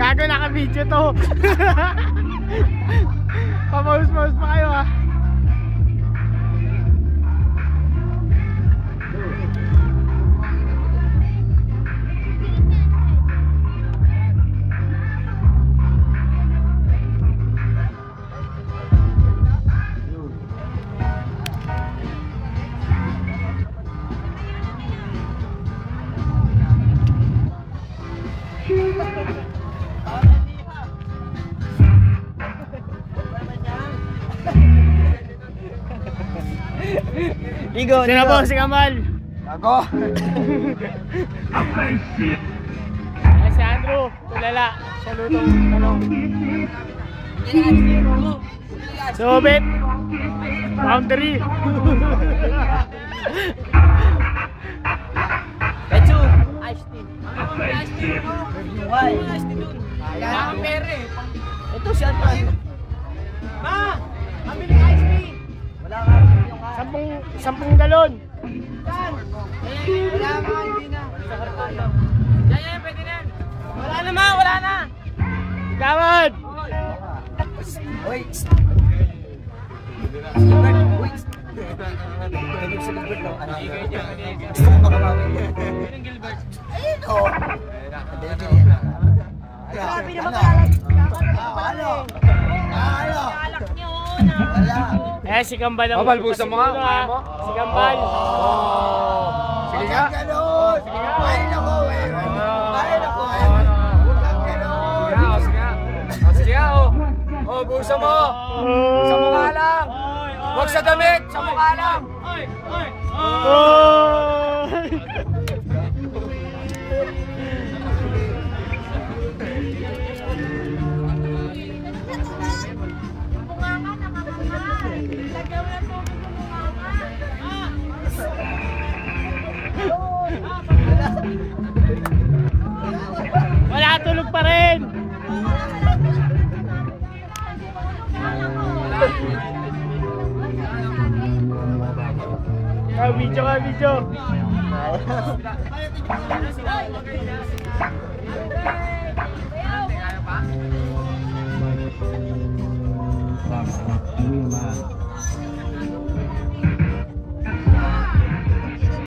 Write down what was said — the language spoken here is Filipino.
Gago, naka-video to. Pa-mouse-mouse pa kayo ha. Ligo, sino po si Kamal? Ako. Ay, si Andrew, tulala. Siya lutong talong. Sobet. Boundary. Petsu. Ice tea. Why? Ice tea dun. Wala kang pere. Ito si Anton. Ma! Kami ng ice tea. Wala kang yung 10 galon. saan? Wala nga, hindi na. Sa kartalo. Yan, pwede na. Wala na ma, wala na. Gawad! Uy! Uy! Ibig sa Gilbert lang. Gusto mo makamawin. Sinong Gilbert? Ayun o! Sabi na magkakalak. Ano? Ano? Alak nyo na. Wala. Eh, si Kambal ang balbusan mo nga. Kaya mo? Si Kambal. Sige nga. Sige nga. Ayun ako eh. Ayun ako eh. Sige nga, oh. Oh, busa mo. Sa mukha lang. Huwag sa damit, sa mukha lang. Wala, tulog pa rin. Video ka, video.